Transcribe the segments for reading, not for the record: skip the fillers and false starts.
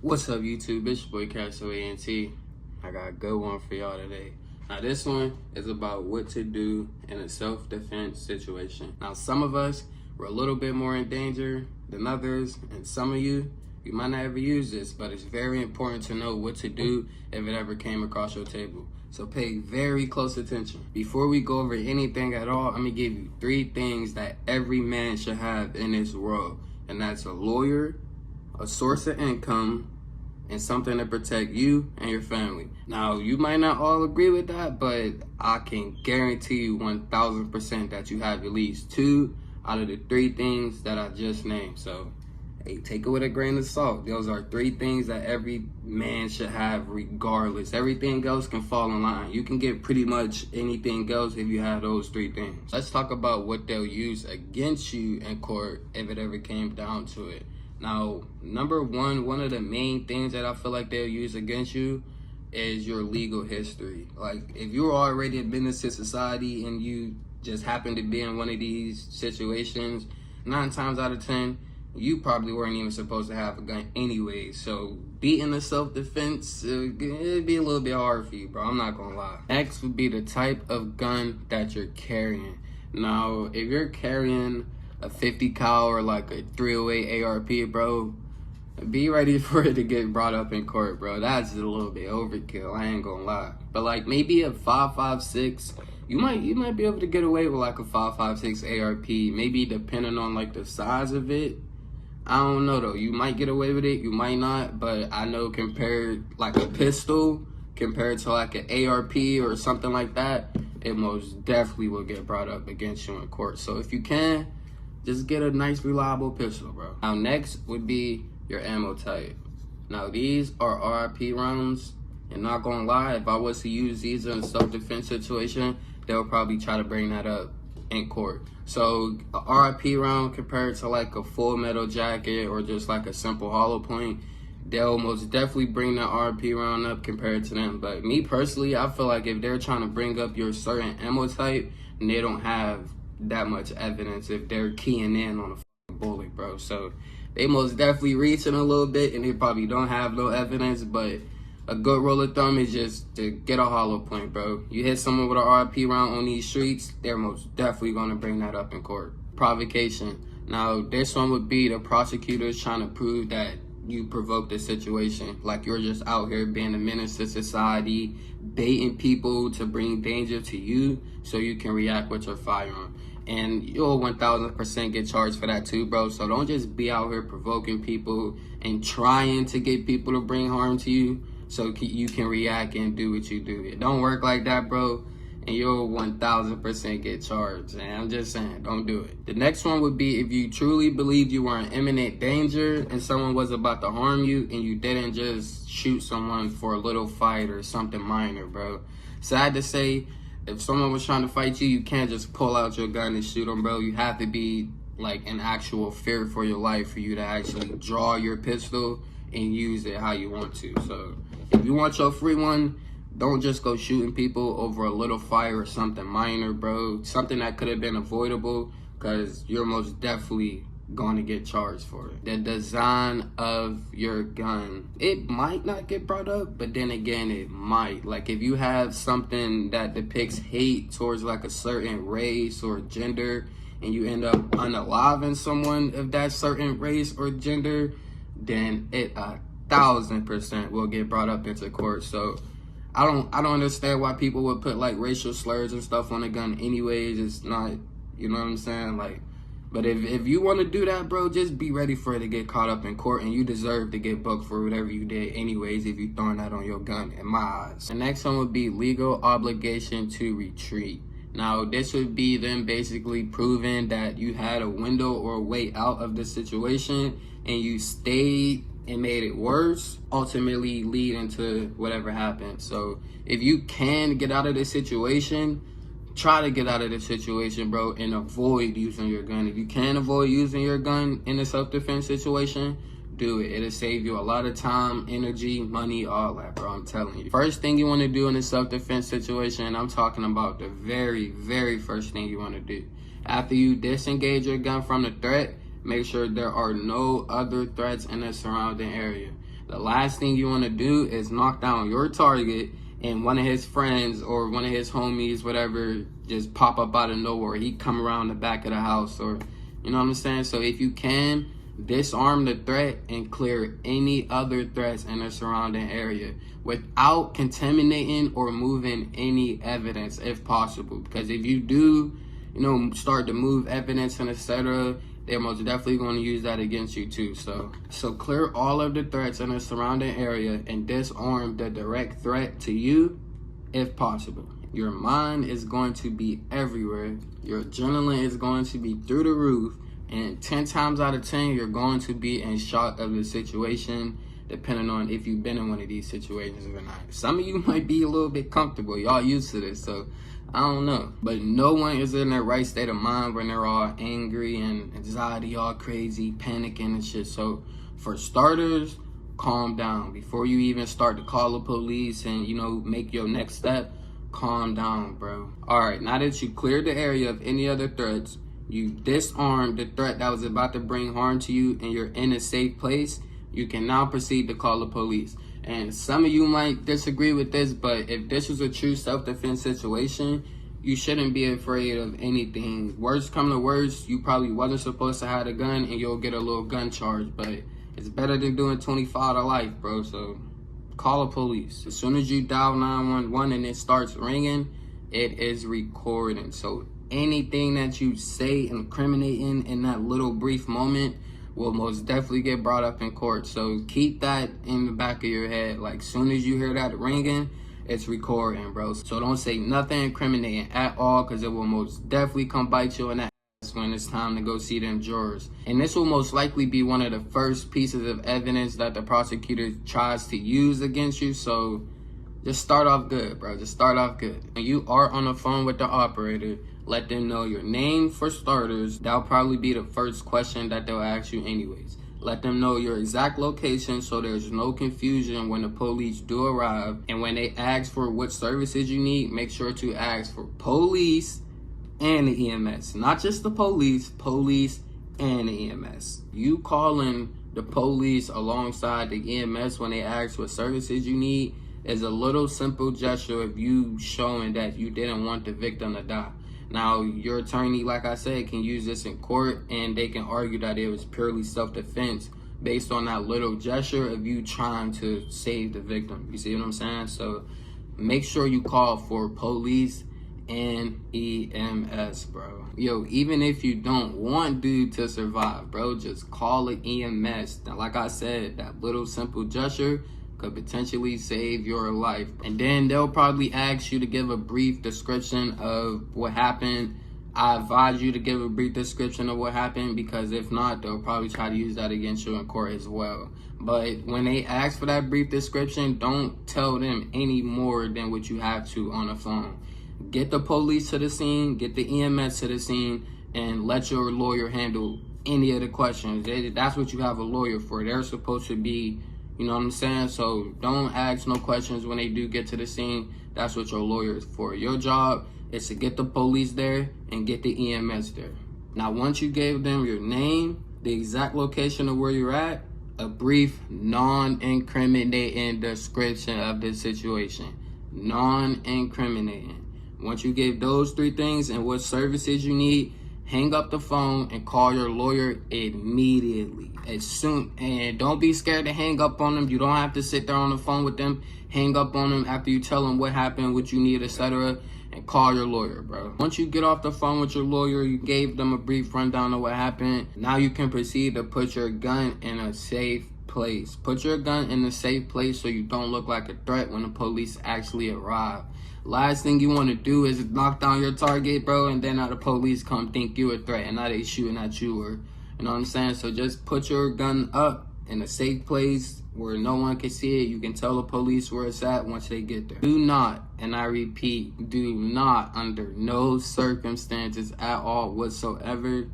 What's up, YouTube? It's your boy CastawayEnt. I got a good one for y'all today. Now, this one is about what to do in a self-defense situation. Now, some of us were a little bit more in danger than others, and some of you might not ever use this, but it's very important to know what to do if it ever came across your table. So pay very close attention. Before we go over anything at all, I'm gonna give you 3 things that every man should have in this world, and that's a lawyer, a source of income, and something to protect you and your family. Now, you might not all agree with that, but I can guarantee you 1000% that you have at least 2 out of the 3 things that I just named. So, hey, take it with a grain of salt. Those are 3 things that every man should have regardless. Everything else can fall in line. You can get pretty much anything else if you have those 3 things. Let's talk about what they'll use against you in court if it ever came down to it. Now, number one of the main things that I feel like they'll use against you is your legal history. Like, if you're already a menace to society and you just happen to be in one of these situations, 9 times out of 10, you probably weren't even supposed to have a gun anyway. So beating a self-defense, it'd be a little bit hard for you, bro. I'm not gonna lie. Next would be the type of gun that you're carrying. Now, if you're carrying a 50 cal or like a 308 ARP, bro, be ready for it to get brought up in court, bro. That's a little bit overkill, I ain't gonna lie. But like maybe a 5.56, you might be able to get away with like a 5.56 ARP, maybe depending on like the size of it. I don't know though, you might get away with it, you might not, but I know compared like a pistol compared to like an ARP or something like that, it most definitely will get brought up against you in court. So if you can, just get a nice, reliable pistol, bro. Now, next would be your ammo type. Now, these are RIP rounds, and not gonna lie, if I was to use these in a self-defense situation, they'll probably try to bring that up in court. So, a RIP round compared to like a full metal jacket or just like a simple hollow point, they'll most definitely bring that RIP round up compared to them. But me personally, I feel like if they're trying to bring up your certain ammo type, and they don't have that much evidence if they're keying in on a bullet, bro. So they most definitely reaching a little bit, and they probably don't have no evidence. But a good rule of thumb is just to get a hollow point, bro. You hit someone with a RP round on these streets, they're most definitely gonna bring that up in court. Provocation. Now, this one would be the prosecutors trying to prove that you provoked the situation. Like you're just out here being a menace to society, baiting people to bring danger to you so you can react with your firearm. And you'll 1000% get charged for that too, bro. So don't just be out here provoking people and trying to get people to bring harm to you so you can react and do what you do. It don't work like that, bro. And you'll 1000% get charged. And I'm just saying, don't do it. The next one would be if you truly believed you were in imminent danger and someone was about to harm you and you didn't just shoot someone for a little fight or something minor, bro. Sad to say, if someone was trying to fight you, you can't just pull out your gun and shoot them, bro. You have to be like in actual fear for your life for you to actually draw your pistol and use it how you want to. So if you want your free one, don't just go shooting people over a little fight or something minor, bro. Something that could have been avoidable, because you're most definitely going to get charged for it. The design of your gun, it might not get brought up, but then again, it might. Like if you have something that depicts hate towards like a certain race or gender, and you end up unaliving someone of that certain race or gender, then it 1000% will get brought up into court. So I don't understand why people would put like racial slurs and stuff on a gun anyways. It's not, you know what I'm saying? Like, but if you want to do that, bro, just be ready for it to get caught up in court, and you deserve to get booked for whatever you did anyways if you throwing that on your gun, in my eyes. The next one would be legal obligation to retreat. Now, this would be them basically proving that you had a window or a way out of the situation and you stayed and made it worse, ultimately leading to whatever happened. So if you can get out of this situation, try to get out of the situation, bro, and avoid using your gun. If you can avoid using your gun in a self-defense situation, do it. It'll save you a lot of time, energy, money, all that, bro. I'm telling you. First thing you want to do in a self-defense situation, I'm talking about the very, very first thing you want to do. After you disengage your gun from the threat, make sure there are no other threats in the surrounding area. The last thing you want to do is knock down your target and one of his friends or one of his homies, whatever, just pop up out of nowhere. He come around the back of the house, or, you know what I'm saying? So if you can, disarm the threat and clear any other threats in the surrounding area without contaminating or moving any evidence if possible. Because if you do, start to move evidence and etc., they're most definitely going to use that against you too. So clear all of the threats in the surrounding area and disarm the direct threat to you if possible. Your mind is going to be everywhere. Your adrenaline is going to be through the roof. And 10 times out of 10, you're going to be in shock of the situation, depending on if you've been in one of these situations or not. Some of you might be a little bit comfortable. Y'all used to this, so I don't know. But no one is in their right state of mind when they're all angry and anxiety, all crazy, panicking and shit. So for starters, calm down. Before you even start to call the police and, make your next step, calm down, bro. All right, now that you cleared the area of any other threats, you disarmed the threat that was about to bring harm to you, and you're in a safe place, you can now proceed to call the police. And some of you might disagree with this, but if this was a true self-defense situation, you shouldn't be afraid of anything. Worst come to worst, you probably wasn't supposed to have a gun and you'll get a little gun charge, but it's better than doing 25 to life, bro. So call the police. As soon as you dial 911 and it starts ringing, it is recording. So anything that you say incriminating in that little brief moment will most definitely get brought up in court. So keep that in the back of your head. Like, soon as you hear that ringing, it's recording, bro. So don't say nothing incriminating at all, because it will most definitely come bite you in the ass when it's time to go see them jurors. And this will most likely be one of the first pieces of evidence that the prosecutor tries to use against you. So just start off good, bro. Just start off good. When you are on the phone with the operator, let them know your name for starters. That'll probably be the first question that they'll ask you anyways. Let them know your exact location so there's no confusion when the police do arrive. And when they ask for what services you need, make sure to ask for police and the EMS. Not just the police and the EMS. You calling the police alongside the EMS when they ask what services you need is a little simple gesture of you showing that you didn't want the victim to die. Now, your attorney, like I said, can use this in court and they can argue that it was purely self-defense based on that little gesture of you trying to save the victim. You see what I'm saying? So make sure you call for police and EMS, bro. Yo, even if you don't want dude to survive, bro, just call it EMS. Now, like I said, that little simple gesture could potentially save your life. And then they'll probably ask you to give a brief description of what happened. I advise you to give a brief description of what happened, because if not, they'll probably try to use that against you in court as well. But when they ask for that brief description, don't tell them any more than what you have to on the phone. Get the police to the scene, get the EMS to the scene, and let your lawyer handle any of the questions. That's what you have a lawyer for. They're supposed to be, you know what I'm saying? So don't ask no questions when they do get to the scene. That's what your lawyer is for. Your job is to get the police there and get the EMS there. Now, once you gave them your name, the exact location of where you're at, a brief non-incriminating description of the situation. Non-incriminating. Once you give those three things and what services you need, hang up the phone and call your lawyer immediately. And don't be scared to hang up on them. You don't have to sit there on the phone with them. Hang up on them after you tell them what happened, what you need, etc., and call your lawyer, bro. Once you get off the phone with your lawyer, you gave them a brief rundown of what happened. Now you can proceed to put your gun in a safe place. Put your gun in a safe place so you don't look like a threat when the police actually arrive. Last thing you want to do is knock down your target, bro, and then now the police come think you a threat and now they shooting at you, or, you know what I'm saying? So just put your gun up in a safe place where no one can see it. You can tell the police where it's at once they get there. Do not, and I repeat, do not under no circumstances at all whatsoever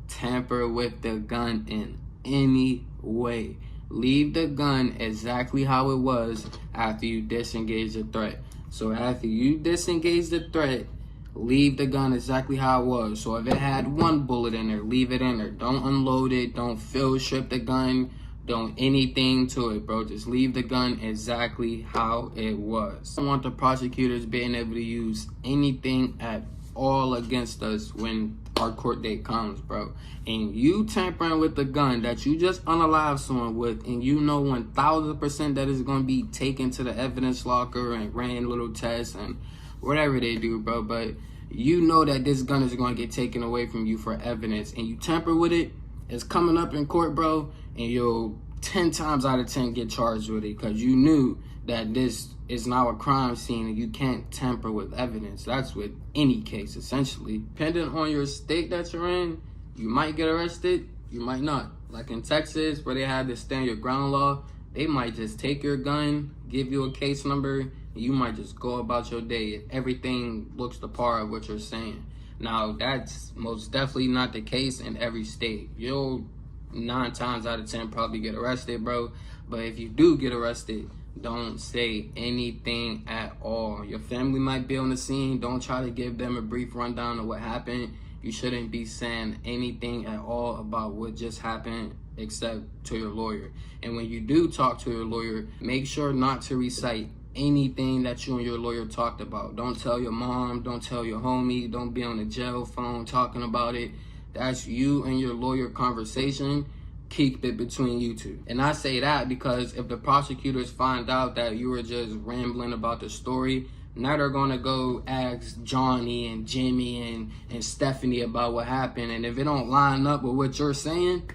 tamper with the gun in any way. Leave the gun exactly how it was after you disengage the threat. So after you disengage the threat, leave the gun exactly how it was. So if it had one bullet in there, leave it in there. Don't unload it. Don't fill strip the gun. Don't anything to it, bro. Just leave the gun exactly how it was. I don't want the prosecutors being able to use anything at all against us when our court date comes, bro. And you tampering with the gun that you just unalived someone with, and you know 1000% that is going to be taken to the evidence locker and ran little tests and whatever they do, bro. But you know that this gun is going to get taken away from you for evidence, and you tamper with it, it's coming up in court, bro, and you'll 10 times out of 10 get charged with it because you knew that this is now a crime scene and you can't tamper with evidence. That's with any case, essentially. Depending on your state that you're in, you might get arrested, you might not. Like in Texas, where they had this stand your ground law, they might just take your gun, give you a case number, and you might just go about your day if everything looks the part of what you're saying. Now, that's most definitely not the case in every state. You'll 9 times out of 10 probably get arrested, bro. But if you do get arrested, don't say anything at all. Your family might be on the scene. Don't try to give them a brief rundown of what happened. You shouldn't be saying anything at all about what just happened except to your lawyer. And when you do talk to your lawyer, make sure not to recite anything that you and your lawyer talked about. Don't tell your mom, don't tell your homie, don't be on the jail phone talking about it. That's you and your lawyer conversation. Keep it between you two. And I say that because if the prosecutors find out that you were just rambling about the story, now they're gonna go ask Johnny and Jimmy and Stephanie about what happened. And if it don't line up with what you're saying,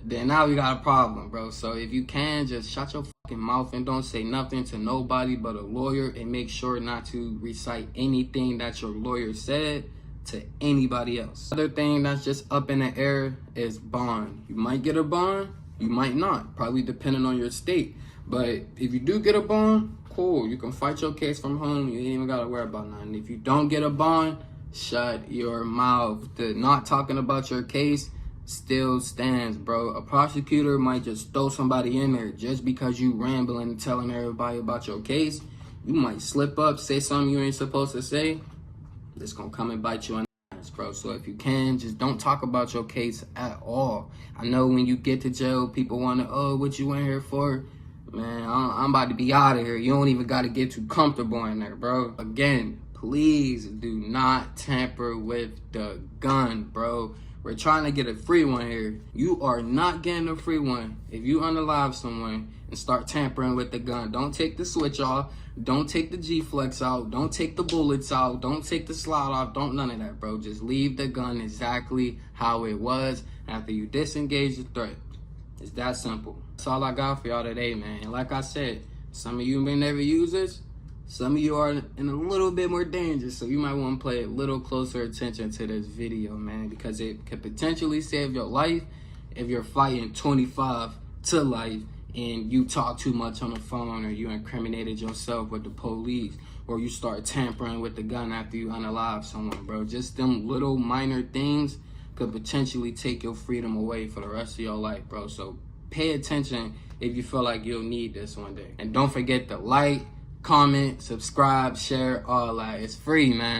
then now we got a problem, bro. So if you can, just shut your fucking mouth and don't say nothing to nobody but a lawyer, and make sure not to recite anything that your lawyer said to anybody else. Other thing that's just up in the air is bond. You might get a bond, you might not, probably depending on your state. But if you do get a bond, cool, you can fight your case from home. You ain't even gotta worry about nothing. If you don't get a bond, shut your mouth. The not talking about your case still stands, bro. A prosecutor might just throw somebody in there just because you rambling and telling everybody about your case. You might slip up, say something you ain't supposed to say. It's gonna come and bite you in the ass, bro. So if you can, just don't talk about your case at all. I know when you get to jail, people wanna, oh, what you in here for? Man, I'm about to be out of here. You don't even gotta get too comfortable in there, bro. Again, please do not tamper with the gun, bro. We're trying to get a free one here. You are not getting a free one if you unalive someone and start tampering with the gun. Don't take the switch off. Don't take the G-Flex out. Don't take the bullets out. Don't take the slide off. Don't none of that, bro. Just leave the gun exactly how it was after you disengage the threat. It's that simple. That's all I got for y'all today, man. And like I said, some of you may never use this. Some of you are in a little bit more danger, so you might want to pay a little closer attention to this video, man, because it could potentially save your life if you're fighting 25 to life and you talk too much on the phone, or you incriminated yourself with the police, or you start tampering with the gun after you unalive someone, bro. Just them little minor things could potentially take your freedom away for the rest of your life, bro. So pay attention if you feel like you'll need this one day. And don't forget to like, comment, subscribe, share, all that. It's free, man.